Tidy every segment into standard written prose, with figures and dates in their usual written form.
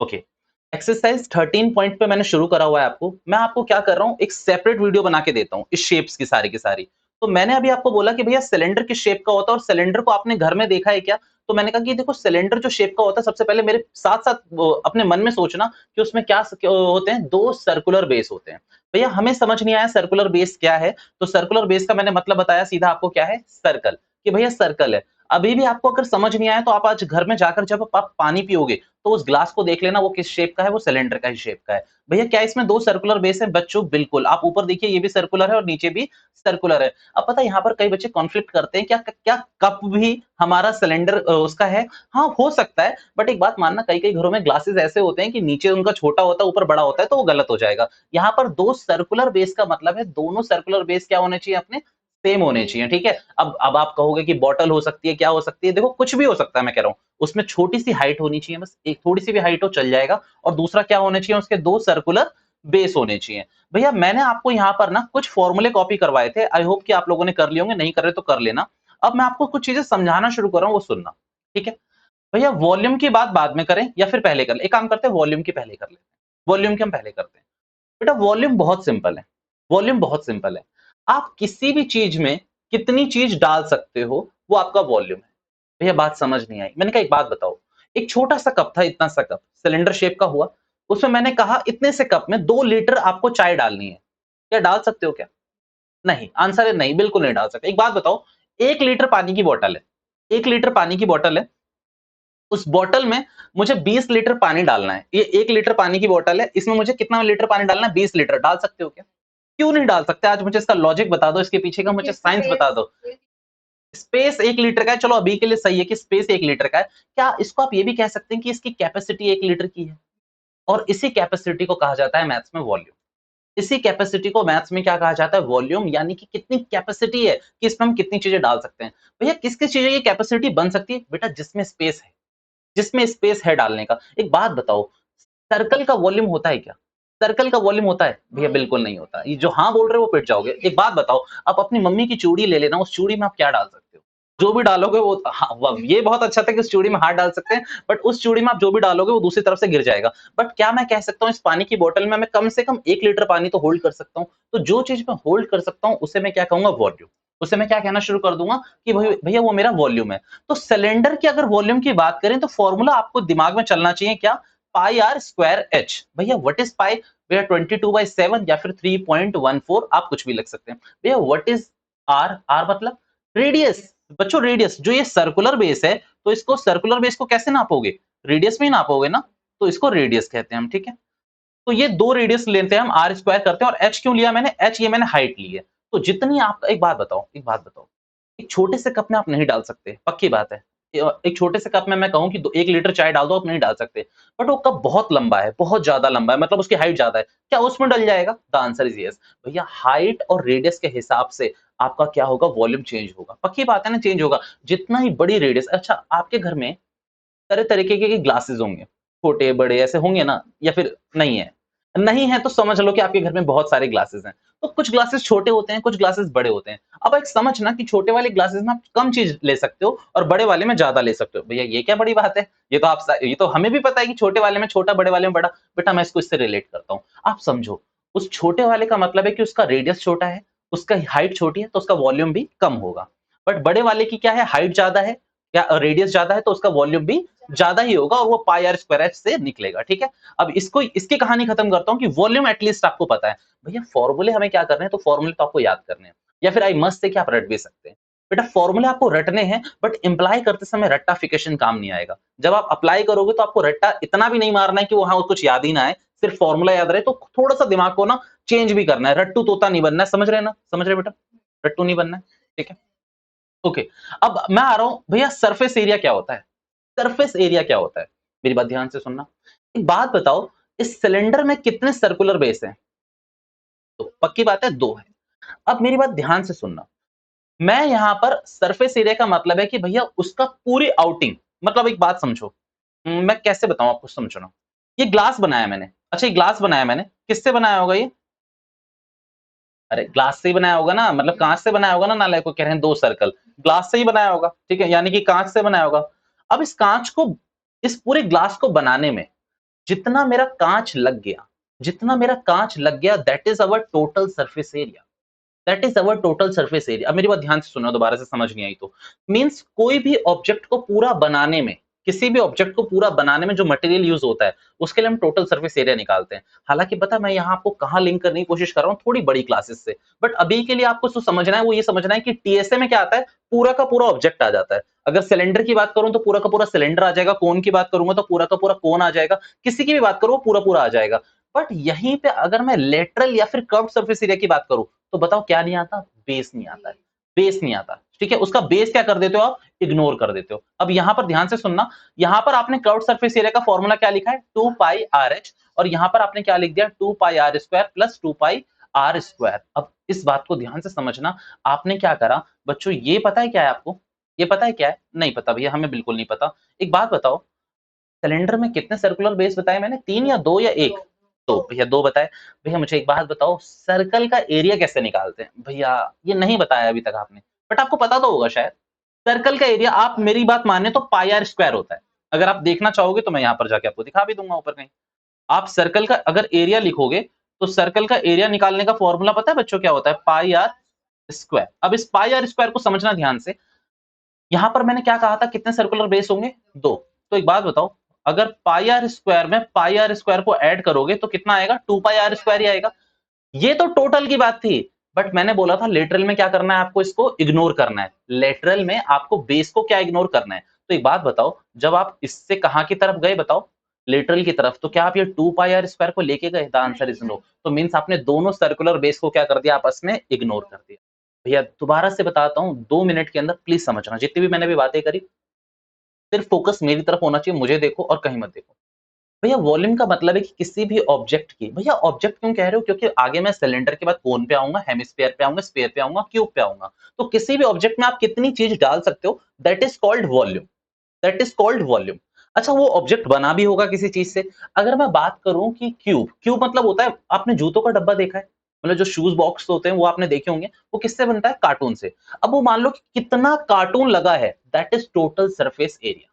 Okay, exercise 13 point पे मैंने शुरू करा हुआ है आपको। मैं आपको क्या कर रहा हूँ, एक सेपरेट वीडियो बना के देता हूँ इस शेप्स की सारी। तो मैंने अभी आपको बोला कि भैया सिलेंडर किस शेप का होता है और सिलेंडर को आपने घर में देखा है क्या? तो मैंने कहा कि देखो सिलेंडर जो शेप का होता है, सबसे पहले मेरे साथ-साथ वो अपने मन में सोचना कि उसमें क्या होते हैं, 2 सर्कुलर बेस होते हैं। भैया हमें समझ नहीं आया सर्कुलर बेस क्या है? तो सर्कुलर बेस का मैंने मतलब बताया सीधा आपको क्या है, सर्कल, कि भैया सर्कल है। अभी भी आपको अगर समझ नहीं आया तो आप आज घर में जाकर जब आप पानी पियोगे, तो उस ग्लास को देख लेना वो किस शेप का है, वो सिलेंडर का ही शेप का है। भैया क्या इसमें 2 सर्कुलर बेस है? बच्चों बिल्कुल, आप ऊपर देखिए ये भी सर्कुलर है और नीचे भी सर्कुलर है। अब पता है यहाँ पर कई बच्चे कॉन्फ्लिक्ट करते हैं, क्या कप भी हमारा सिलेंडर उसका है? हाँ, हो सकता है, बट एक बात मानना कई-कई घरों में ग्लासेस ऐसे होते हैं कि नीचे उनका छोटा होता है, ऊपर बड़ा होता है, तो वो गलत हो जाएगा। यहाँ पर 2 सर्कुलर बेस का मतलब है दोनों सर्कुलर बेस क्या होने चाहिए अपने? सेम होने चाहिए, ठीक है? अब आप कहोगे कि बॉटल हो सकती है, क्या हो सकती है? देखो कुछ भी हो सकता है मैं कह रहा हूँ। उसमें छोटी-सी हाइट होनी चाहिए बस, एक थोड़ी-सी भी हाइट हो चल जाएगा और दूसरा क्या होना चाहिए उसके 2 सर्कुलर बेस होने चाहिए। भैया मैंने आपको यहाँ पर ना कुछ फ़ॉर्मूले कॉपी करवाए थे, आई होप कि आप लोगों ने कर लिए होंगे, नहीं कर रहे तो कर लेना। अब मैं आपको कुछ चीज़ें समझाना शुरू कर रहा हूँ, वो सुनना, ठीक है? भैया वॉल्यूम की बात बाद में करें या फिर पहले कर लें? एक काम करते हैं वॉल्यूम की पहले कर लेते हैं। वॉल्यूम की हम पहले करते हैं। बेटा वॉल्यूम बहुत सिंपल है। वॉल्यूम बहुत सिंपल है। आप किसी भी चीज़ में कितनी चीज़ डाल सकते हो, वो आपका वॉल्यूम है। भैया बात समझ नहीं आई। मैंने कहा एक बात बताओ, एक छोटा-सा कप था, इतना सा कप, सिलेंडर शेप का हुआ, उसमें मैंने कहा इतने से कप में 2 लीटर आपको चाय डालनी है। क्या डाल सकते हो क्या? नहीं, आंसर है नहीं, बिल्कुल नहीं डाल सकते। एक बात बताओ, 1 लीटर पानी की बॉटल है, 1 लीटर पानी की बॉटल है, उस बॉटल में मुझे 20 लीटर पानी डालना है। ये 1 लीटर पानी की बॉटल है, इसमें मुझे कितना लीटर पानी डालना है? 20 लीटर। डाल सकते हो क्या? क्यों नहीं डाल सकते? आज मुझे इसका लॉजिक बता दो, इसके पीछे का मुझे साइंस बता दो। स्पेस 1 लीटर का है, चलो अभी के लिए सही है कि स्पेस 1 लीटर का है। क्या इसको आप ये भी कह सकते हैं कि इसकी कैपेसिटी 1 लीटर की है? और इसी कैपेसिटी को कहा जाता है मैथ्स में वॉल्यूम। इसी कैपेसिटी को मैथ्स में क्या कहा जाता है? वॉल्यूम, यानी कि कितनी कैपेसिटी है कि इसमें हम कितनी चीजें डाल सकते हैं। भैया किस-किस चीज़ें ये कैपेसिटी बन सकती है? बेटा जिसमें स्पेस है, जिसमें स्पेस है डालने का। एक बात बताओ, सर्कल का वॉल्यूम होता है क्या? सर्कल का वॉल्यूम होता है? भैया बिल्कुल नहीं होता। ये जो हाँ बोल रहे हो वो पिट जाओगे। एक बात बताओ, आप अपनी मम्मी की चूड़ी ले लेना, उस चूड़ी में आप क्या डाल सकते हो? जो भी डालोगे वो हाँ, व ये बहुत अच्छा था कि उस चूड़ी में हाथ डाल सकते हैं, बट उस चूड़ी में आप जो भी डालोगे वो दूसरी तरफ से गिर जाएगा। बट क्या मैं कह सकता हूँ इस पानी की बोतल में मैं कम से कम 1 लीटर पानी तो होल्ड कर सकता हूँ। तो जो चीज़ मैं होल्ड कर सकता हूँ उसे मैं क्या कहूँगा? वॉल्यूम। उसे मैं क्या कहना शुरू कर दूँगा कि भैया वो मेरा वॉल्यूम है। तो सिलेंडर की अगर वॉल्यूम की बात करें तो फॉर्मूला आपको दिमाग में चलना चाहिए क्या? पाई आर स्क्वायर एच। भैया व्हाट इज पाई? भैया 22/7 या फिर 3.14, आप कुछ भी लिख सकते हैं। भैया व्हाट इज आर? आर मतलब रेडियस। बच्चों रेडियस, जो ये सर्कुलर बेस है, तो इसको सर्कुलर बेस को कैसे नापोगे? रेडियस में ही नापोगे ना, तो इसको रेडियस कहते हैं हम, ठीक है? तो ये 2 रेडियस लेते हैं हम, आर स्क्वायर करते हैं और एच क्यों लिया मैंने? एच ये मैंने हाइट ली है। तो जितनी आप एक बात बताओ, एक छोटे से कप में आप नहीं डाल सकते, पक्की बात है। एक छोटे से कप में मैं कहूँ कि दो 1 लीटर चाय डाल दो, आप नहीं डाल सकते। बट वो कप बहुत लंबा है, बहुत ज़्यादा लंबा है, मतलब उसकी हाइट ज़्यादा है। क्या उसमें डल जाएगा? The answer is yes. भैया हाइट और रेडियस के हिसाब से आपका क्या होगा? वॉल्यूम चेंज होगा। पक्की बात है ना, चेंज होगा। जितना ही बड़ी रेडियस, अच्छा आपके घर में तरह तरीके के ग्लासेस होंगे, छोटे बड़े ऐसे होंगे ना, या फिर नहीं है? नहीं है तो समझ लो कि आपके घर में बहुत सारे ग्लासेस हैं। तो कुछ ग्लासेस छोटे होते हैं, कुछ ग्लासेस बड़े होते हैं। अब एक समझना कि छोटे वाले ग्लासेस में आप कम चीज़ ले सकते हो और बड़े वाले में ज़्यादा ले सकते हो। भैया ये क्या बड़ी बात है? ये तो हमें भी पता है कि छोटे वाले में छोटा, बड़े वाले में बड़ा। बेटा मैं इसको इससे रिलेट करता हूँ। आप समझो, उस छोटे वाले का मतलब है कि उसका रेडियस छोटा है, उसका हाइट छोटी है, तो उसका वॉल्यूम भी कम होगा। बट बड़े वाले की क्या है? हाइट ज़्यादा है, या रेडियस ज़्यादा है, तो उसका वॉल्यूम भी ज़्यादा ही होगा और वो पाई आर स्क्वायर एच से निकलेगा, ठीक है? अब इसको इसकी कहानी खत्म करता हूँ कि वॉल्यूम एटलीस्ट आपको पता है। भैया फॉर्मूले हमें क्या करने हैं? तो फॉर्मूले तो आपको याद करने हैं, या फिर आई मस्ट से कि आप रट भी सकते हैं। बेटा फॉर्मूले आपको रटने हैं, बट इम्प्लाई करते समय रट्टाफिकेशन काम नहीं आएगा। जब आप अप्लाई करोगे तो आपको रट्टा इतना भी नहीं मारना है कि वो हाँ, कुछ याद ही ना आए, सिर्फ फॉर्मूला याद रहे। तो थोड़ा-सा दिमाग को ना चेंज भी करना है, रट्टू तोता नहीं बनना है, समझ रहे हैं ना? समझ रहे हैं बेटा? रट्टू नहीं बनना है, ठीक है? ओके, अब मैं आ रहा हूँ भैया सरफेस एरिया क्या होता है? सरफेस एरिया क्या होता है? मेरी बात ध्यान से सुनना। एक बात बताओ, इस सिलेंडर में कितने सर्कुलर बेस हैं? तो पक्की बात है 2 हैं। अब मेरी बात ध्यान से सुनना। मैं यहाँ पर सरफेस एरिया का मतलब है कि भैया उसका पूरी आउटिंग, मतलब एक बात समझो। मैं कैसे बताऊँ आपको समझना। ये ग्लास बनाया मैंने। अच्छा ये ग्लास बनाया मैंने, किससे बनाया होगा ये? अरे ग्लास से ही बनाया होगा ना, मतलब काँच से बनाया होगा ना, नालायक को कह रहे हैं 2 सर्कल। ग्लास से ही बनाया होगा, ठीक है? यानी कि काँच से बनाया होगा। अब इस काँच को, इस पूरे ग्लास को बनाने में जितना मेरा कांच लग गया, जितना मेरा कांच लग गया, that is our total surface area, that is our total surface area. अब मेरी बात ध्यान से सुनो, दोबारा से समझ नहीं आई तो। मींस कोई भी ऑब्जेक्ट को पूरा बनाने में, किसी भी ऑब्जेक्ट को पूरा बनाने में जो मटेरियल यूज होता है, उसके लिए हम टोटल सरफेस एरिया निकालते हैं। हालांकि पता है, मैं यहाँ आपको कहाँ लिंक करने की कोशिश कर रहा हूँ, थोड़ी बड़ी क्लासेस से, बट अभी के लिए आपको जो समझना है वो ये समझना है कि टीएसए में क्या आता है, पूरा का पूरा ऑब्जेक्ट आ जाता है। अगर सिलेंडर की बात करूं तो पूरा का पूरा सिलेंडर आ जाएगा, कोन की बात करूंगा तो पूरा का पूरा कोन आ जाएगा, किसी की भी बात करूं पूरा पूरा आ जाएगा। बट यहीं पे अगर मैं लेटरल या फिर कर्व्ड सरफेस एरिया की बात करूं, तो बताओ क्या नहीं आता, बेस नहीं आता है, बेस नहीं आता। ठीक है, उसका बेस क्या कर देते हो आप, इग्नोर कर देते हो। अब यहां पर ध्यान से सुनना, यहां पर आपने कर्व्ड सरफेस एरिया का फॉर्मूला क्या लिखा है, 2 पाई आर एच, और यहां पर आपने क्या लिख दिया, 2 pi r square plus 2 pi r square. अब इस बात को ध्यान से समझना, आपने क्या करा बच्चों, ये पता है क्या है आपको, ये पता है क्या है, नहीं पता भैया, हमें बिल्कुल नहीं पता। एक बात बताओ, सिलेंडर में कितने सर्कुलर बेस बताए मैंने, 3 या 2 या 1, तो भैया 2 बताए। भैया मुझे एक बात बताओ, सर्कल का एरिया कैसे निकालते हैं, भैया ये नहीं बताया अभी तक आपने, बट आपको पता तो होगा शायद। सर्कल का एरिया, आप मेरी बात माने तो पाई आर स्क्वायर होता है। अगर आप देखना चाहोगे तो मैं यहाँ पर जाके आपको दिखा भी दूंगा ऊपर कहीं। आप सर्कल का अगर एरिया लिखोगे, तो सर्कल का एरिया निकालने का फॉर्मूला पता है बच्चों क्या होता है, पाई आर स्क्वायर। अब इस पाई आर स्क्वायर को समझना ध्यान से, यहां पर मैंने क्या कहा था, कितने सर्कुलर बेस होंगे, 2। तो एक बात बताओ, अगर पाई आर स्क्वायर में पाई आर स्क्वायर को ऐड करोगे तो कितना आएगा, 2 पाई आर स्क्वायर ही आएगा। ये तो टोटल की बात थी, बट मैंने बोला था लेटरल में क्या करना है, आपको इसको इग्नोर करना है। लेटरल में आपको बेस को क्या इग्नोर करना है। तो एक बात बताओ, जब आप इससे कहां की तरफ गए बताओ, लेटरल की तरफ, तो क्या आप ये 2 पाई आर स्क्वायर को लेके गए, द आंसर इज नो। तो मींस आपने दोनों सर्कुलर बेस को क्या कर दिया, आपस में इग्नोर कर दिया। भैया दोबारा से बताता हूं, 2 मिनट के अंदर प्लीज समझना, जितनी भी मैंने भी बातें करी, सिर्फ फोकस मेरी तरफ होना चाहिए, मुझे देखो और कहीं मत देखो। भैया वॉल्यूम का मतलब है कि किसी भी ऑब्जेक्ट की, भैया ऑब्जेक्ट क्यों कह रहे हो, क्योंकि आगे मैं सिलेंडर के बाद कोन पे आऊंगा, हेमिस्फीयर पे आऊंगा, स्फीयर पे आऊंगा, क्यूब पे आऊंगा। तो किसी भी ऑब्जेक्ट में आप कितनी चीज डाल सकते हो, that is called volume, that is called volume. अच्छा, वो ऑब्जेक्ट बना भी होगा किसी चीज से। अगर मैं बात करूं कि क्यूब, क्यूब मतलब होता है, आपने जूतों का डब्बा देखा है, मतलब जो शूज बॉक्स होते हैं वो आपने देखे होंगे, वो किससे बनता है, कार्टून से। अब वो मान लो कि कितना कार्टून लगा है, that is total surface area.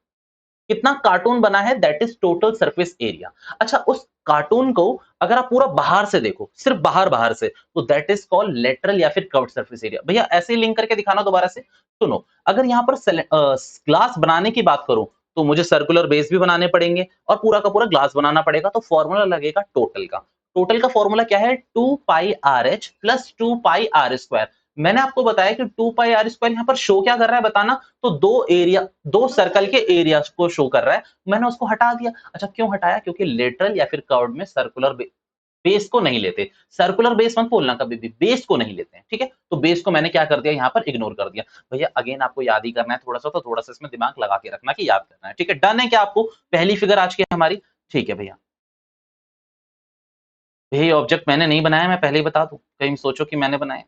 कितना कार्टून बना है, that is total surface area. अच्छा, उस कार्टून को अगर आप पूरा बाहर से देखो, सिर्फ बाहर बाहर से, तो दैट इज कॉल्ड लेटरल या फिर कर्व्ड सरफेस एरिया। भैया ऐसे ही लिंक करके दिखाना दोबारा से। सुनो, अगर यहाँ पर ग्लास बनाने की बात करूं, तो मुझे सर्कुलर बेस भी बनाने पड़ेंगे और पूरा का पूरा ग्लास बनाना पड़ेगा, तो फॉर्मूला लगेगा टोटल का। टोटल का फॉर्मूला क्या है, 2 pi r h plus 2 pi r square. मैंने आपको बताया कि 2 पाई आर स्क्वायर यहाँ पर शो क्या कर रहा है बताना, तो दो सर्कल के एरिया को शो कर रहा है। मैंने उसको हटा दिया। अच्छा, क्यों हटाया, क्योंकि लेटरल या फिर कर्व्ड में सर्कुलर बेस को नहीं लेते। सर्कुलर बेस मत बोलना कभी भी, बेस को नहीं लेते हैं, ठीक है। तो बेस को मैंने क्या कर दिया, यहाँ पर इग्नोर कर दिया। भैया अगेन आपको याद ही करना है थोड़ा सा, तो थोड़ा सा इसमें दिमाग लगा के रखना कि याद करना है, ठीक है। डन है क्या आपको, पहली फिगर आज की हमारी, ठीक है भैया। ये ऑब्जेक्ट मैंने नहीं बनाया, मैं पहले ही बता दूं, कहीं सोचो कि मैंने बनाया।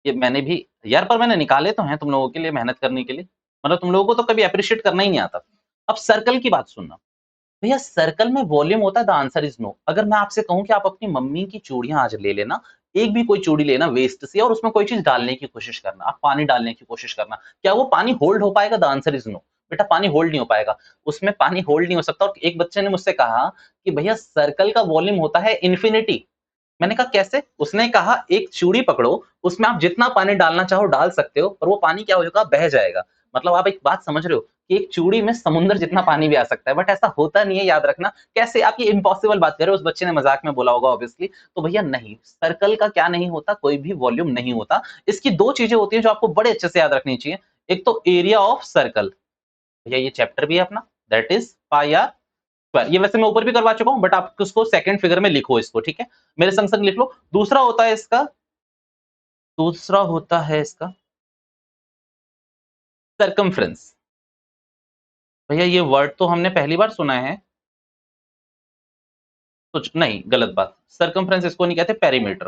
ये मैंने भी यार, पर मैंने निकाले तो हैं तुम लोगों के लिए, मेहनत करने के लिए, मतलब तुम लोगों को तो कभी अप्रिशिएट करना ही नहीं आता। अब सर्कल की बात सुनना, भैया सर्कल में वॉल्यूम होता है, द आंसर इज नो। अगर मैं आपसे कहूं कि आप अपनी मम्मी की चूड़ियां आज ले लेना, एक भी कोई चूड़ी लेना वेस्ट से, और उसमें कोई चीज डालने की कोशिश करना, आप पानी डालने की कोशिश करना, क्या वो पानी होल्ड हो पाएगा, द आंसर इज नो। बेटा पानी होल्ड नहीं हो पाएगा, उसमें पानी होल्ड नहीं हो सकता। और एक बच्चे ने मुझसे कहा कि भैया सर्कल का वॉल्यूम होता है इन्फिनिटी। मैंने कहा कैसे? उसने कहा एक चूड़ी पकड़ो, उसमें आप जितना पानी डालना चाहो डाल सकते हो, और वो पानी क्या होगा, बह जाएगा। मतलब आप एक बात समझ रहे हो कि एक चूड़ी में समुद्र जितना पानी भी आ सकता है, बट ऐसा होता नहीं है, याद रखना। कैसे आप ये इम्पॉसिबल बात कर रहे हो, उस बच्चे ने मजाक में बोला होगा ऑब्वियसली। तो भैया नहीं, सर्कल का क्या नहीं होता, कोई भी वॉल्यूम नहीं होता। इसकी दो चीजें होती है जो आपको बड़े अच्छे से याद रखनी चाहिए। एक तो एरिया ऑफ सर्कल, भैया ये चैप्टर भी है अपना, that is pi r square. ये वैसे मैं ऊपर भी करवा चुका हूं, बट आप उसको सेकंड फिगर में लिखो इसको, ठीक है, मेरे संग संग लिख लो। दूसरा होता है इसका सरकमफ्रेंस। भैया ये वर्ड तो हमने पहली बार सुना है, कुछ नहीं, गलत बात। सरकमफ्रेंस इसको नहीं कहते, पेरीमीटर।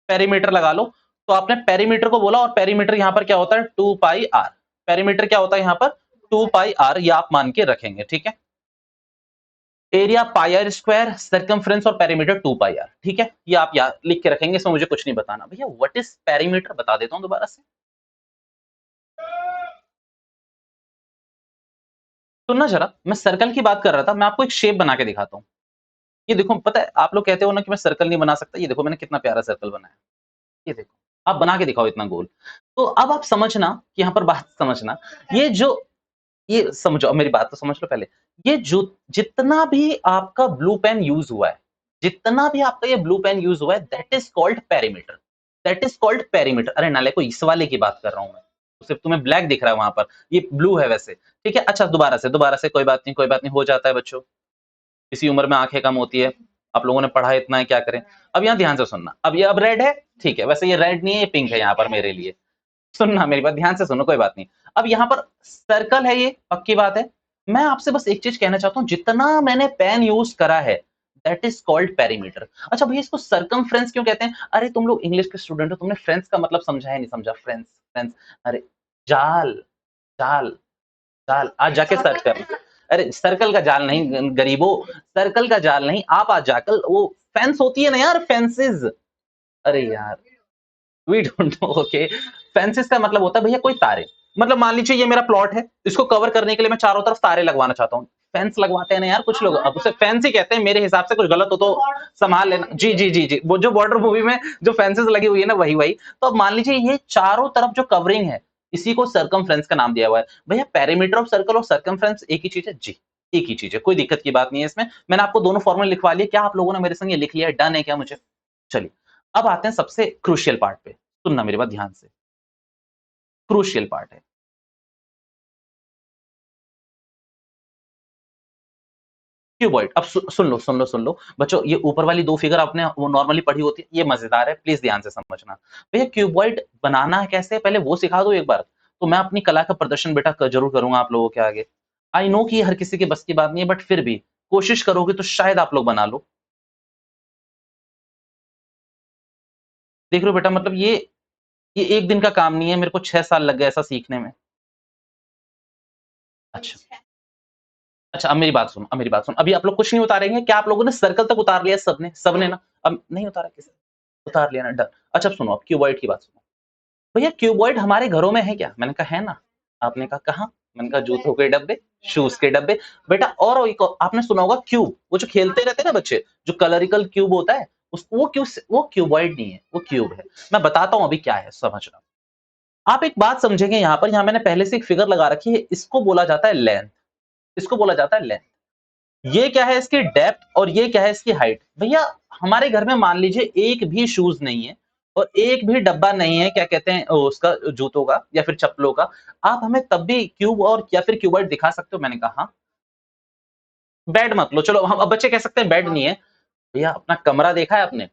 पेरीमीटर लगा लो। तो आपने पेरीमीटर को बोला, और पेरीमीटर यहां पर क्या होता है, 2 पाई आर। पेरीमीटर क्या होता है यहां पर, 2 पाई आर, ये आप मान के रखेंगे, ठीक है। Area pi r square, circumference और पेरीमीटर 2 पाई आर, ठीक है। ये आप याद लिख के रखेंगे, इसमें मुझे कुछ नहीं बताना। भैया व्हाट इज पेरीमीटर बता देता हूं दोबारा से। सुनना जरा, मैं सर्कल की बात कर रहा था, मैं आपको एक शेप बना के दिखाता हूँ। ये देखो, पता है आप लोग कहते हो ना कि मैं सर्कल नहीं बना सकता, ये देखो मैंने कितना प्यारा सर्कल बनाया। ये देखो, आप बना के दिखाओ इतना गोल। तो अब आप समझना कि यहाँ पर बात समझना, ये जो ये समझो, अब मेरी बात तो समझ लो पहले। ये जो जितना भी आपका ब्लू पेन यूज़ हुआ है, जितना भी आपका ये ब्लू पेन यूज़ हुआ है, that is called perimeter, that is called perimeter. अरे नालायकों, इस वाले की बात कर रहा हूँ मैं। सिर्फ तुम्हें ब्लैक दिख रहा है वहाँ पर, ये ब्लू है वैसे, ठीक है? अच्छा दोबारा से, कोई बात नहीं, हो जाता है बच्चों। इसी उम्र में आँखें कम होती है। आप लोगों ने पढ़ा इतना है, क्या करें? अब यहाँ ध्यान से सुनना। अब ये अब रेड है, ठीक है, वैसे ये रेड नहीं है, ये पिंक है यहाँ पर मेरे लिए। सुनना मेरी बात, ध्यान से सुनो, कोई बात नहीं। अब यहाँ पर सर्कल है ये, पक्की बात है। मैं आपसे बस एक चीज़ कहना चाहता हूँ, जितना मैंने पेन यूज़ करा है, दैट इज़ कॉल्ड पेरीमीटर। अच्छा भैया, इसको सरकमफ्रेंस क्यों कहते हैं? अरे तुम लोग इंग्लिश के स्टूडेंट हो, तुमने फ्रेंस का मतलब समझा है नहीं समझा? फ्रेंस, फ्रेंस, अरे जाल, जाल, जाल, आज जाके सर्च करना। अरे सर्कल का जाल नहीं गरीबों, सर्कल का जाल नहीं, आप आज जाकर वो फेंस होती है ना यार, फेंसेस। अरे यार, we don't know, okay. Fences का मतलब होता है भैया कोई तारे। मतलब मान लीजिए ये मेरा प्लॉट है, इसको कवर करने के लिए मैं चारों तरफ तारे लगवाना चाहता हूँ। फेंस लगवाते हैं ना यार कुछ लोग, अब उसे फेंस ही कहते हैं, मेरे हिसाब से कुछ गलत हो तो संभाल लेना। जी जी जी जी, वो जो बॉर्डर मूवी में जो फेंसेस लगी हुई है ना, वही वही। तो अब मान लीजिए ये चारों तरफ जो कवरिंग है, इसी को सर्कमफ्रेंस का नाम दिया हुआ है। भैया पेरीमीटर ऑफ सर्कल और सर्कमफ्रेंस एक ही चीज है जी, एक ही चीज है, कोई दिक्कत की बात नहीं है इसमें। मैंने आपको दोनों फॉर्मूले लिखवा लिए, क्या आप लोगों ने मेरे संग ये लिख लिया है? डन है क्या मुझे? चलिए, अब आते हैं सबसे क्रूशियल पार्ट पे। सुनना मेरी बात ध्यान से, क्रूशियल पार्ट है। क्यूबॉइड, अब सुन लो बच्चों, ये ऊपर वाली दो फिगर आपने वो नॉर्मली पढ़ी होती है, ये मजेदार है, प्लीज ध्यान से समझना। भैया क्यूबॉइड बनाना है कैसे, पहले वो सिखा दो एक बार, तो मैं अपनी कला का प्रदर्शन बेटा जरूर करूंगा आप लोगों के आगे। आई नो कि हर किसी के बस की बात नहीं है, बट फिर भी कोशिश करोगे तो शायद आप लोग बना लो। देख रहे हो बेटा, मतलब ये एक दिन का काम नहीं है, मेरे को 6 साल लग गए ऐसा सीखने में। अच्छा, अच्छा, अब मेरी बात सुनो, अब मेरी बात सुनो। अभी आप लोग कुछ नहीं उतारेंगे क्या? आप लोगों ने सर्कल तक उतार लिया सबने? सबने ना? अब नहीं उतारा किसी ने? उतार लिया ना, डन। अच्छा अब सुनो, अब क्यूबॉइड की बात सुनो। भैया क्यूबॉइड हमारे घरों में है क्या? मैंने कहा है ना। आपने कहा कहाँ? मैंने कहा जूतों के डब्बे, शूज़ के डब्बे। बेटा और एक और आपने सुना होगा क्यूब, वो जो खेलते रहते हैं ना बच्चे, जो कलरिकल क्यूब होता है, उस वो क्यूबॉइड नहीं है, वो क्यूब है। मैं बताता हूँ अभी क्या है, समझना। आप एक बात समझेंगे यहाँ पर, यहाँ मैंने पहले से एक फिगर लगा रखी है, इसको बोला जाता है लेंथ, इसको बोला जाता है लेंथ। ये क्या है? इसकी डेप्थ, और ये क्या है? इसकी हाइट। भैया हमारे घर में मान लीजिए एक भी शूज नहीं है और एक भी डब्बा नहीं है, क्या कहते हैं उसका, जूतों का या फिर चप्पलों का, आप हमें तब भी क्यूब और या फिर क्यूबॉइड दिखा सकते हो? मैंने कहा हाँ। बेड मत लो, चलो हम अब बच्चे कह सकते हैं बेड नहीं है। भैया अपना कमरा देखा है आपने?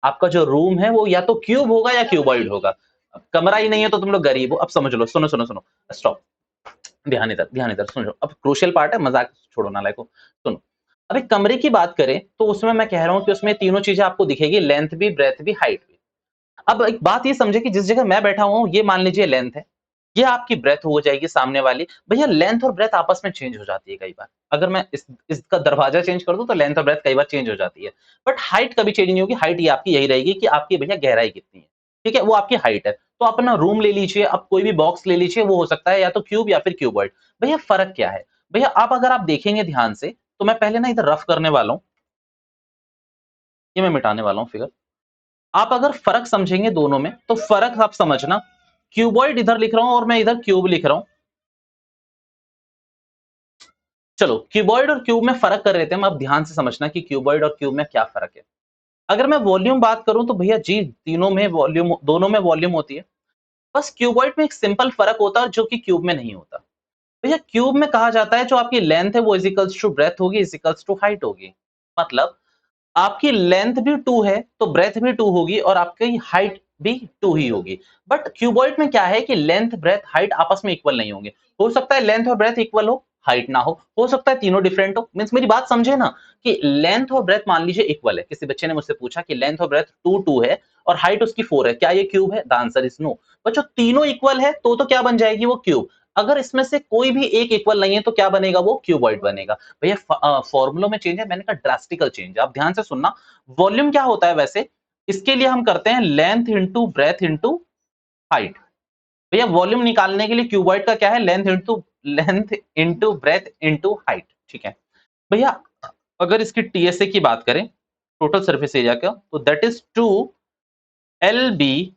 आपका जो रूम है वो या तो क्यूब होगा या क्यूबॉइड होगा। अब कमरा ही नहीं है तो तुम लोग गरीब हो। अब समझ लो, सुनो सुनो सुनो, स्टॉप, ध्यान इधर सुनो। अब क्रूशियल पार्ट है, मजाक छोड़ो नालायकों, सुनो। अभी कमरे की बात करें तो उसमें मैं कह रहा हूं कि उसमें तीनों चीजें आपको दिखेगी, लेंथ भी, ब्रेथ भी, हाइट भी। अब एक बात ये समझे कि जिस जगह मैं बैठा हुआ हूं, ये मान लीजिए लेंथ है, ये आपकी ब्रेथ हो जाएगी सामने वाली। भैया लेंथ और ब्रेथ आपस में चेंज हो जाती है कई बार। अगर मैं इसका दरवाजा चेंज कर दूं तो लेंथ और ब्रेथ कई बार चेंज हो जाती है, बट हाइट कभी चेंज नहीं होगी। हाइट ये आपकी यही रहेगी कि आपकी भैया गहराई कितनी है, ठीक है, वो आपकी हाइट है। तो अपना रूम ले लीजिए, अब कोई भी बॉक्स ले लीजिए, वो हो सकता है या तो क्यूब या फिर क्यूबॉइड। भैया फर्क क्या है? भैया आप अगर आप देखेंगे ध्यान से, तो मैं पहले ना इधर रफ करने वाला हूँ, ये मैं मिटाने वाला हूँ फिगर। आप अगर फर्क समझेंगे दोनों में, तो फर्क आप समझना। क्यूबॉइड इधर लिख रहा हूं और मैं इधर क्यूब लिख रहा हूं। चलो क्यूबॉइड और क्यूब में फर्क कर रहे थे हम, अब ध्यान से समझना कि क्यूबॉइड और क्यूब में क्या फर्क है। अगर मैं वॉल्यूम बात करूं तो भैया जी, तीनों में वॉल्यूम, दोनों में वॉल्यूम होती है। बस क्यूबॉइड में एक सिंपल फर्क होता है जो कि क्यूब में नहीं होता। भैया क्यूब में कहा जाता है जो आपकी लेंथ है वो इजिकल्स टू ब्रेथ होगी, इजिकल्स टू हाइट होगी। मतलब आपकी लेंथ भी 2 है तो ब्रेथ भी 2 होगी और आपकी हाइट भी 2 ही होगी। बट क्यूबॉइड में क्या है कि लेंथ, ब्रेथ, हाइट आपस में इक्वल नहीं होंगे। हो सकता है लेंथ और ब्रेथ इक्वल हो, हाइट ना हो सकता है तीनों डिफरेंट हो। मींस मेरी बात समझे ना, कि लेंथ और ब्रेथ मान लीजिए इक्वल है। किसी बच्चे ने मुझसे पूछा कि लेंथ और ब्रेथ 2 2 है और हाइट उसकी 4 है, क्या ये क्यूब है? The answer is no. बच्चों तीनों इक्वल है तो क्या बन जाएगी? वो क्यूब। अगर इसमें से कोई भी एक इक्वल नहीं है तो क्या बनेगा? वो क्यूबॉइड बनेगा। भैया फॉर्मूलों में चेंज है, मैंने कहा ड्रास्टिकल चेंज है। आप ध्यान से सुनना, वॉल्यूम क्या होता है वैसे? इसके लिए हम करते हैं length into breadth into height. भैया वॉल्यूम निकालने के लिए क्यूबॉइड का क्या है? Length into length into breadth into height, ठीक है भैया। अगर इसकी टीएसए की बात करें, टोटल सरफेस एरिया का, तो that is 2 l b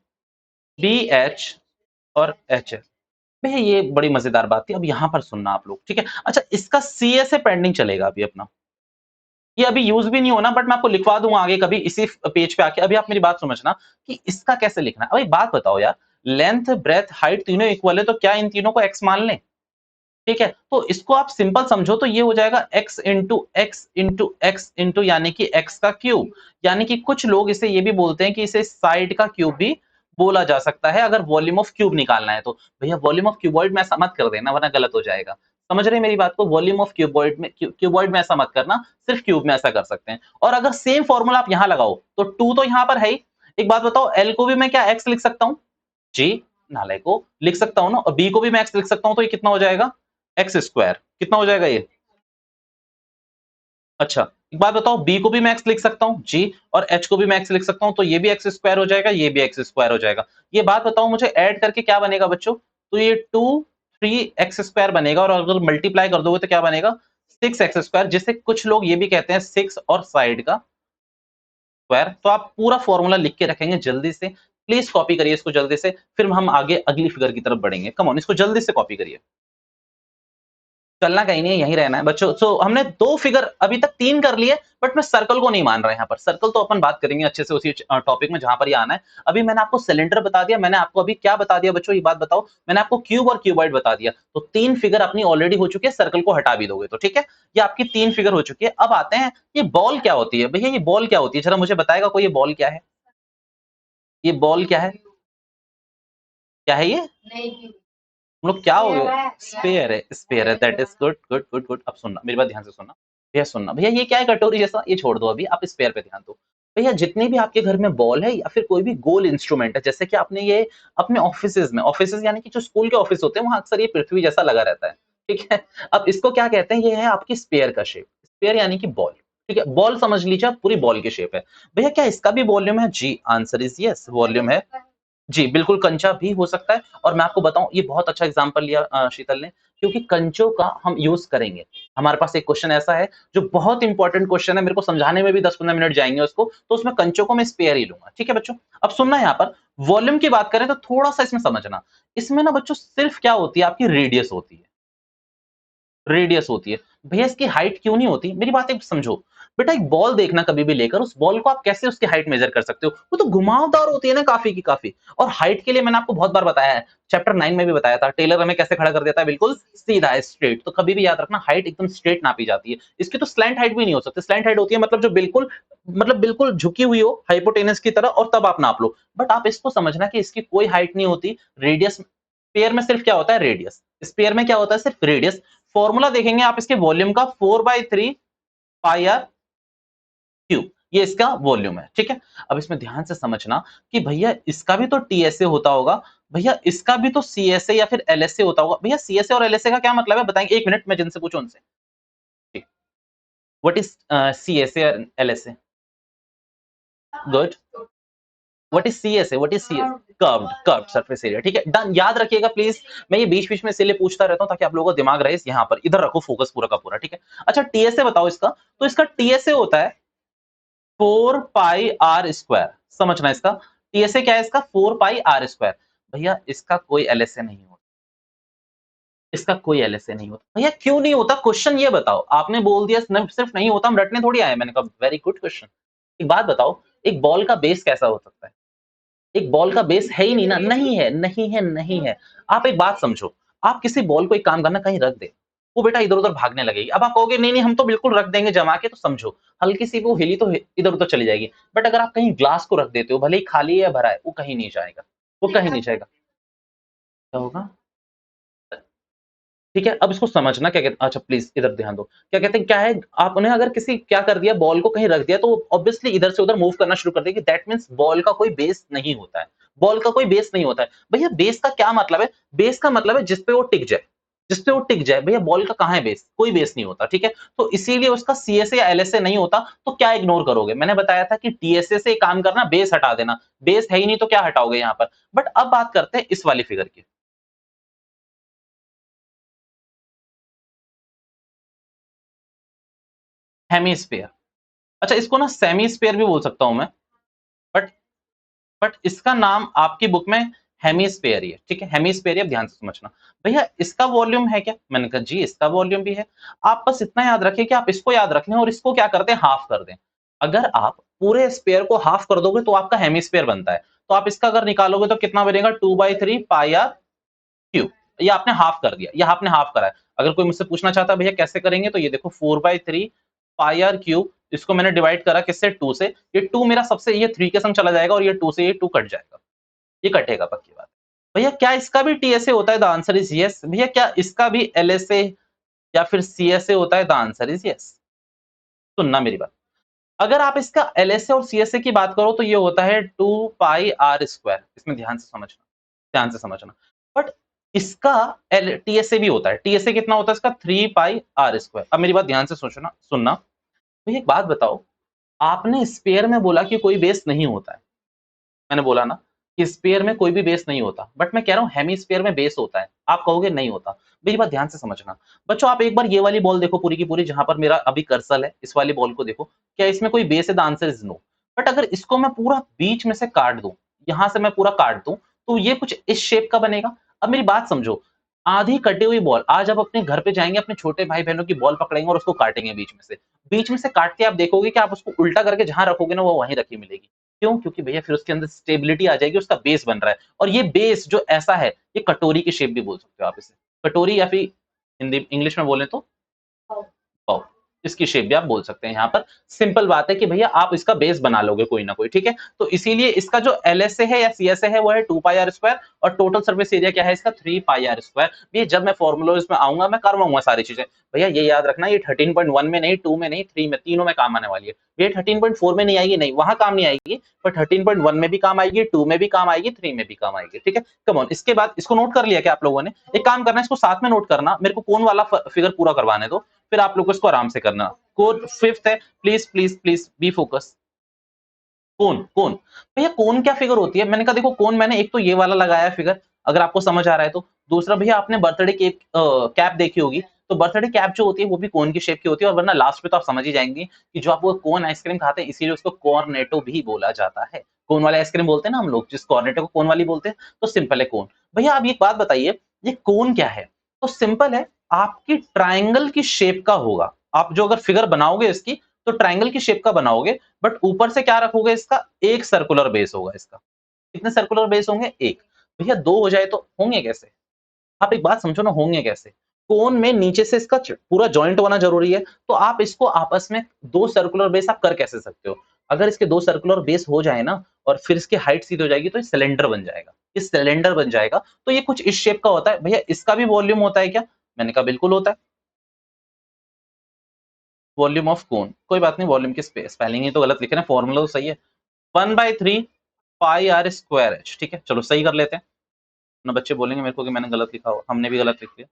b h और एच एफ। भैया ये बड़ी मजेदार बात थी, अब यहां पर सुनना आप लोग, ठीक है। अच्छा, इसका सीएसए पेंडिंग चलेगा अभी अपना, ये अभी यूज भी नहीं होना, बट मैं आपको लिखवा दूंगा आगे कभी इसी पेज पे आके। अभी आप मेरी बात समझना कि इसका कैसे लिखना है। अब एक बात बताओ यार, लेंथ ब्रेथ हाइट तीनों इक्वल है, तो क्या इन तीनों को एक्स मान लें? ठीक है, तो इसको आप सिंपल समझो तो ये हो जाएगा x into x into x into यानी कि x का क्यूब। यानी कि कुछ लोग इसे ये भी बोलते हैं कि इसे साइड का क्यूब भी बोला जा सकता है अगर वॉल्यूम ऑफ क्यूब निकालना है तो। भैया वॉल्यूम ऑफ क्यूबॉइड में ऐसा मत कर देना वरना गलत हो जाएगा। समझ रहे हैं मेरी बात को? वॉल्यूम ऑफ क्यूबॉइड में क्यूबॉइड में ऐसा मत करना, सिर्फ क्यूब में ऐसा कर सकते हैं। और अगर सेम फॉर्मूला आप यहाँ लगाओ तो 2 तो यहाँ पर है ही। एक बात बताओ, l को भी मैं क्या x लिख सकता हूँ? जी, नालायक को लिख सकता हूँ ना, और b को भी मैं x लिख सकता हूँ, तो ये कितना हो जाएगा? X square. कितना हो जाएगा ये? अच्छा, एक बात बताओ, बी को भी मैं एक्स लिख सकता हूँ जी, और एच को भी मैं एक्स लिख सकता हूँ, तो ये भी एक्स स्क्वायर हो जाएगा, ये भी एक्स स्क्वायर हो जाएगा। ये बात बताओ मुझे, ऐड करके क्या बनेगा बच्चों? तो ये 2 3 एक्स स्क्वायर बनेगा, और अगर मल्टीप्लाई कर दोगे तो क्या बनेगा? 6 एक्स स्क्वायर, जिसे कुछ लोग ये भी कहते हैं 6 और साइड का स्क्वायर। तो आप पूरा फॉर्मूला लिख के रखेंगे जल्दी से, प्लीज कॉपी करिए इसको जल्दी से, फिर हम आगे अगली फिगर की तरफ बढ़ेंगे। कम ऑन, इसको जल्दी से कॉपी करिए। चलना कहीं नहीं है, यहीं रहना है बच्चों। सो हमने 2 फिगर अभी तक 3 कर लिए, बट मैं सर्कल को नहीं मान रहा यहाँ पर। सर्कल तो अपन बात करेंगे अच्छे से उसी टॉपिक में जहां पर ये आना है। अभी मैंने आपको सिलेंडर बता दिया, मैंने आपको अभी क्या बता दिया बच्चों, ये बात बताओ। मैंने आपको क्यूब और क्यूबॉइड बता दिया, तो 3 फिगर अपनी ऑलरेडी हो चुकी है, सर्कल को हटा भी दोगे तो ठीक है। ये आपकी 3 फिगर हो चुकी है। अब आते हैं, ये बॉल क्या होती है भैया? ये बॉल क्या होती है, जरा मुझे बताएगा कोई, ये बॉल क्या है? ये बॉल क्या है? क्या है ये? हम लोग क्या हो गए? स्पेयर है, स्पेयर है, that is good good good good. अब सुनना मेरी बात ध्यान से सुनना भैया, सुनना भैया, ये क्या है कटोरी जैसा? ये छोड़ दो अभी, आप स्पेयर पे ध्यान दो। भैया जितने भी आपके घर में बॉल है या फिर कोई भी गोल इंस्ट्रूमेंट है, जैसे कि आपने ये अपने ऑफिसेज में, ऑफिसेज यानी कि जो स्कूल के ऑफिस होते हैं, वहां अक्सर ये पृथ्वी जैसा लगा रहता है, ठीक है। अब इसको क्या कहते हैं? ये है आपकी स्पेयर का शेप, स्पेयर यानी कि बॉल, ठीक है। बॉल समझ लीजिए आप, पूरी बॉल की शेप है। भैया क्या इसका भी वॉल्यूम है? जी, आंसर इज यस, वॉल्यूम है। जी, बिल्कुल कंचा भी हो सकता है, और मैं आपको बताऊँ, ये बहुत अच्छा एग्ज़ाम्पल लिया शीतल ने, क्योंकि कंचों का हम यूज़ करेंगे। हमारे पास एक क्वेश्चन ऐसा है जो बहुत इंपॉर्टेंट क्वेश्चन है, मेरे को समझाने में भी 10-15 मिनट जाएँगे उसको, तो उसमें कंचों को मैं स्पेयर ही लूँगा। ठीक है बच्चों? अब सुनना यहाँ पर, वॉल्यूम की बात करें तो थोड़ा-सा इसमें समझना। इसमें ना बच्चों सिर्फ़ क्या होती है, आपकी रेडियस होती है। रेडियस होती है। भैया इसकी हाइट क्यों नहीं होती? मेरी बात एक समझो। बेटा एक बॉल देखना कभी भी लेकर, उस बॉल को आप कैसे उसकी हाइट मेज़र कर सकते हो? वो तो घुमावदार होती है ना काफ़ी की काफ़ी। और हाइट के लिए मैंने आपको बहुत बार बताया है, चैप्टर 9 में भी बताया था, टेलर हमें कैसे खड़ा कर देता है? बिल्कुल सीधा स्ट्रेट। तो कभी भी याद रखना, हाइट एकदम स्ट्रेट नापी जाती है। इसकी तो स्लैंट हाइट भी नहीं हो सकती। स्लैंट हाइट होती है मतलब जो बिल्कुल, मतलब बिल्कुल झुकी हुई हो हाइपोटेनस की तरह, और तब आप नाप लो। बट आप इसको समझना कि इसकी कोई हाइट नहीं होती। रेडियस स्फीयर में सिर्फ क्या होता है? रेडियस। स्फीयर में क्या होता है? सिर्फ रेडियस। फॉर्मूला देखेंगे आप इसके वॉल्यूम का, 4/3 पाई आर क्यूब, ये इसका वॉल्यूम है, ठीक है। अब इसमें ध्यान से समझना कि भैया इसका भी तो टीएसए होता होगा, भैया इसका भी तो सीएसए या फिर एलएसए होता होगा। भैया सीएसए और एलएसए का क्या मतलब है बताएंगे? 1 मिनट में जिनसे पूछो उनसे। व्हाट इज सीएसए और LSA? Good. What is CSA? What is CSA? Curved surface area, ठीक है, डन। याद रखिएगा प्लीज, मैं ये बीच बीच में इसलिए पूछता रहता हूं ताकि आप लोगों का दिमाग रहे यहाँ पर, इधर रखो फोकस पूरा का पूरा, ठीक है। अच्छा टीएसए बताओ इसका, तो इसका टीएसए होता है 4 पाई r स्क्वायर। समझना इसका टीएसए क्या है, इसका 4 पाई r स्क्वायर। भैया इसका कोई एलएसए नहीं होता, इसका कोई एलएसए नहीं होता। भैया क्यों नहीं होता? क्वेश्चन ये बताओ। आपने बोल दिया सिर्फ नहीं होता, हम रटने थोड़ी आए। मैंने कहा वेरी गुड क्वेश्चन। एक बात बताओ, एक बॉल का बेस कैसा हो सकता है? एक बॉल का बेस है ही नहीं ना, नहीं है, नहीं है, नहीं है। आप एक बात समझो, आप किसी बॉल को एक काम करना, कहीं रख दे, वो बेटा इधर-उधर भागने लगेगी। अब आप कहोगे नहीं, नहीं हम तो बिल्कुल रख देंगे जमा के, तो समझो, हल्की सी वो हिली तो इधर-उधर चली जाएगी। बट अगर आप कहीं ग्लास को रख देते हो, भले ही खाली है या भरा है, वो कहीं नहीं जाएगा, वो कहीं नहीं जाएगा। क्या होगा? ठीक है, अब इसको समझना क्या कहते, अच्छा प्लीज़ इधर ध्यान दो। क्या कहते हैं, क्या है, आपने अगर किसी क्या कर दिया, बॉल को कहीं रख दिया, तो ऑब्वियसली इधर से उधर मूव करना शुरू कर देगी। दैट मीन्स बॉल का कोई बेस नहीं होता है। बॉल का कोई बेस नहीं होता है। भैया बेस का क्या मतलब है? बेस का मतलब है जिस पे वो टिक जाए, जिस पे वो टिक जाए। भैया बॉल का कहाँ है बेस? कोई बेस नहीं होता, ठीक है? तो इसीलिए उसका सीएसए या एलएसए नहीं होता, तो क्या इग्नोर करोगे? मैंने बताया था कि टीएसए से एक काम करना, बेस हटा देना। बेस है ही नहीं तो क्या हटाओगे यहाँ पर? बट अब बात करते हैं इस वाली फिगर की। हेमिस्फीयर। अच्छा, इसको ना सेमीस्फीयर भी बोल सकता हूं मैं, बट इसका नाम आपकी बुक में हेमिस्फीयर ही है, ठीक है, हेमिस्फीयर ही, अब ध्यान से समझना। भैया इसका वॉल्यूम है क्या? मैंने कहा जी इसका वॉल्यूम भी है। आप बस इतना याद रखिए कि आप इसको याद रख लें और इसको क्या करते हैं, हाफ कर दें। अगर आप पूरे स्पेयर को हाफ कर दोगे तो आपका हेमिस्फीयर बनता है। तो आप इसका अगर निकालोगे तो कितना बनेगा, 2/3 पाई आर क्यूब। ये आपने हाफ कर दिया, ये आपने हाफ करा है। अगर कोई मुझसे पूछना चाहता है भैया कैसे करेंगे, तो ये देखो 4/3 पाई आर क्यूब, इसको मैंने डिवाइड करा किससे, 2 से। ये 2 मेरा सबसे, ये 3 के संग चला जाएगा और ये 2 से ये 2 कट जाएगा, ये कटेगा पक्की बात। भैया क्या इसका भी टीएसए होता है? The answer is yes. भैया क्या इसका भी एलएसए या फिर सीएसए होता है? The answer is yes. सुनना मेरी बात, अगर आप इसका एलएसए और सीएसए की बात करो तो ये होता है 2 पाई आर स्क्वायर। इसमें ध्यान से समझना, ध्यान से समझना। बट इसका टीएसए भी होता है। टीएसए कितना होता है इसका? 3 पाई आर स्क्वायर। अब मेरी बात ध्यान से सोचना, सुनना। भैया एक बात बताओ, आपने स्पेयर में बोला कि कोई बेस नहीं होता है, मैंने बोला ना कि स्पेयर में कोई भी बेस नहीं होता, बट मैं कह रहा हूं हेमिस्फीयर में बेस होता है। आप कहोगे नहीं होता। मेरी बात ध्यान से समझना बच्चों, आप एक बार ये वाली बॉल देखो पूरी की पूरी, जहां पर मेरा अभी कर्सर है, इस वाली बॉल को देखो, क्या इसमें कोई बेस है? The answer is no. But अगर इसको मैं पूरा बीच में से काट दूं, यहां से मैं पूरा काट दूं, तो ये कुछ इस शेप का बनेगा। अब मेरी बात समझो, आधी कटी हुई बॉल, आज आप अपने घर पे जाएंगे, अपने छोटे भाई बहनों की बॉल पकड़ेंगे और उसको काटेंगे बीच में से। बीच में से काट के आप देखोगे कि आप उसको उल्टा करके जहां रखोगे ना, वो वहीं रखी मिलेगी। क्यों? क्योंकि भैया फिर उसके अंदर स्टेबिलिटी आ जाएगी, उसका बेस बन रहा है। और ये बेस जो ऐसा है, ये कटोरी की शेप भी बोल सकते हो आप इसे, कटोरी, या फिर हिंदी इंग्लिश में बोले तो पाव। इसकी शेप भी आप बोल सकते हैं। यहाँ पर सिंपल बात है कि भैया आप इसका बेस बना लोगे कोई ना कोई, ठीक है। तो इसीलिए इसका जो एलएसए है या सीएसए है वो है 2 पाई आर स्क्वायर, और टोटल सरफेस एरिया क्या है इसका, 3 पाई आर स्क्वायर। ये जब मैं फॉर्मूलाज में आऊंगा मैं करवाऊंगा सारी चीजें। भैया ये याद रखना, ये 13.1 में नहीं, 2 में नहीं, 3 में, तीनों में काम आने वाली है। ये 13.4 में नहीं आएगी, नहीं वहां काम नहीं आएगी, पर 13.1 में भी काम आएगी, 2 में भी काम आएगी, 3 में भी काम आएगी, ठीक है। कम ऑन, इसके बाद इसको नोट कर लिया क्या आप लोगों ने? एक काम करना है, इसको साथ में नोट करना, मेरे को कौन वाला फिगर पूरा करवाने दो, फिर आप लोग को इसको आराम से करना। कोड फिफ्थ है, please please please be focus. कौन कौन भैया, कौन क्या फिगर होती है? मैंने कहा देखो, कौन मैंने एक तो ये वाला लगाया है फिगर, अगर आपको समझ आ रहा है तो। दूसरा भैया आपने बर्थडे केक कैप देखी होगी, तो बर्थडे कैप जो होती है वो भी कोन की शेप की होती है। और वरना लास्ट पे तो आप समझ ही जाएंगे कि जो आप वो कोन आइसक्रीम खाते हैं, इसीलिए उसको कॉर्नेटो भी बोला जाता है। कोन वाले आइसक्रीम बोलते हैं ना हम लोग, जिस कॉर्नेटो को कोन वाली बोलते हैं, तो सिंपल है कोन। भैया आप एक बात बताइए, ये कोन क्या है? तो सिंपल है, आपकी ट्राइंगल की शेप का होगा। आप जो अगर फिगर बनाओगे इसकी, तो ट्राइंगल की शेप का बनाओगे, बट ऊपर से क्या रखोगे इसका, एक सर्कुलर बेस होगा इसका। कितने सर्कुलर बेस होंगे? एक। भैया दो हो जाए तो होंगे कैसे? आप एक बात समझो ना, होंगे कैसे? कोन में नीचे से इसका पूरा जॉइंट होना जरूरी है, तो आप इसको आपस में दो सर्कुलर बेस आप कर कैसे सकते हो? अगर इसके दो सर्कुलर बेस हो जाए ना, और फिर इसकी हाइट सीधी हो जाएगी, तो ये सिलेंडर बन जाएगा। इस सिलेंडर बन जाएगा, तो ये कुछ इस शेप का होता है। भैया इसका भी वॉल्यूम होता है क्या? मैंने कहा बिल्कुल होता है। वॉल्यूम ऑफ कोन, कोई बात नहीं, वॉल्यूम की स्पेलिंग ही तो गलत लिखे ना, फॉर्मूला तो सही है। 1/3 पाई आर स्क्वायर एच, ठीक है, चलो सही कर लेते हैं ना। बच्चे बोलेंगे मेरे को कि मैंने गलत लिखा हो, हमने भी गलत लिख दिया।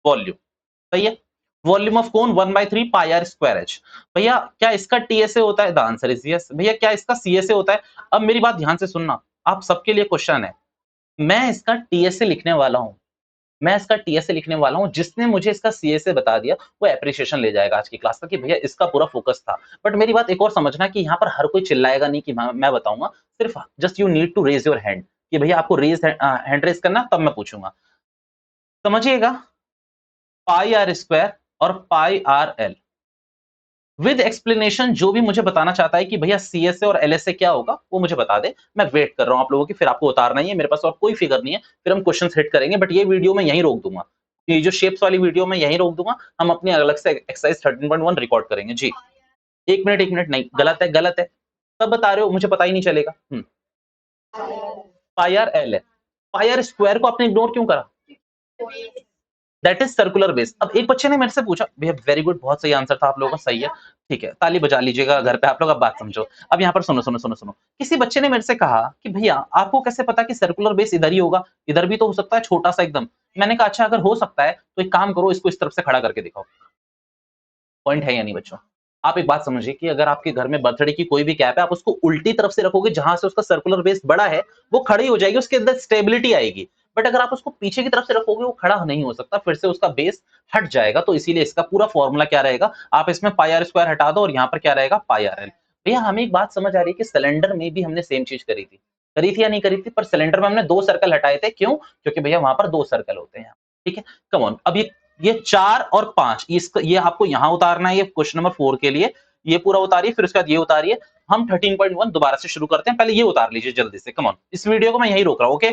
वॉल्यूम सही है, volume of cone 1/3 pi r square h. भैया क्या इसका टीएसए होता है? The answer is yes. भैया क्या इसका सीएसए होता है? अब मेरी बात ध्यान से सुनना, आप सबके लिए क्वेश्चन है। मैं इसका टीएसए लिखने वाला हूं, मैं इसका टीएसए लिखने वाला हूं। जिसने मुझे इसका सीएसए बता दिया वो एप्रिसिएशन ले जाएगा आज की क्लास का, कि भैया इसका पूरा फोकस था। बट मेरी बात एक और समझना, कि यहाँ पर हर कोई चिल्लाएगा नहीं कि मैं बताऊंगा। सिर्फ just you need to raise your hand, कि भैया आपको रेज हैंड रेज करना, तब मैं पूछूंगा। समझिएगा, पाई आर स्क्वायर और पाई आर एल विद एक्सप्लेनेशन, जो भी मुझे बताना चाहता है कि भैया सीएसए और एलएसए क्या होगा, वो मुझे बता दे। मैं वेट कर रहा हूं आप लोगों की, फिर आपको उतारना ही है, मेरे पास और कोई फिगर नहीं है, फिर हम क्वेश्चन हिट करेंगे। बट ये वीडियो मैं यहीं रोक दूंगा, ये जो शेप्स वाली वीडियो मैं यहीं रोक दूंगा। हम अपनी अलग से एक्सरसाइज 13.1 रिकॉर्ड करेंगे जी। एक मिनट नहीं, गलत है गलत है, तब बता रहे हो, मुझे पता ही नहीं चलेगा। पाई आर एल है। पाई आर स्क्वायर को आपने इग्नोर क्यों करा? That is circular base. अब एक बच्चे ने मेरे से पूछा, भैया वेरी गुड, बहुत सही आंसर था आप लोगों का, सही है, ठीक है, ताली बजा लीजिएगा घर पे आप लोग। अब बात समझो, अब यहाँ पर सुनो सुनो सुनो सुनो। किसी बच्चे ने मेरे से कहा कि भैया आपको कैसे पता कि सर्कुलर बेस इधर ही होगा, इधर भी तो हो सकता है छोटा सा एकदम। मैंने कहा अच्छा, अगर हो सकता है तो एक काम करो, इसको इस तरफ से खड़ा करके दिखाओ। पॉइंट है या नहीं बच्चों? आप एक बात समझिए कि अगर आपके घर में बर्थडे की कोई भी कैप है, आप उसको उल्टी तरफ से रखोगे, जहां से उसका सर्कुलर बेस बड़ा है, वो खड़ी हो जाएगी, उसके अंदर स्टेबिलिटी आएगी। बट अगर आप उसको पीछे की तरफ से रखोगे वो खड़ा नहीं हो सकता, फिर से उसका बेस हट जाएगा। तो इसीलिए इसका पूरा फॉर्मूला क्या रहेगा, आप इसमें पाई आर स्क्वायर हटा दो और यहाँ पर क्या रहेगा, पाई आर एल। भैया हमें एक बात समझ आ रही है कि सिलेंडर में भी हमने सेम चीज करी थी या नहीं करी थी, पर सिलेंडर में हमने 2 सर्कल हटाए थे, क्यों? क्योंकि भैया वहां पर 2 सर्कल होते हैं। ठीक है, कम ऑन। अब ये 4 और 5 इसका ये आपको यहाँ उतारना है, ये क्वेश्चन नंबर 4 के लिए ये पूरा उतारिए, फिर उसके बाद ये उतारिए। हम 13.1 दोबारा से शुरू करते हैं, पहले ये उतार लीजिए जल्दी से, कम ऑन। इस वीडियो को मैं यहीं रोक रहा हूँ, ओके?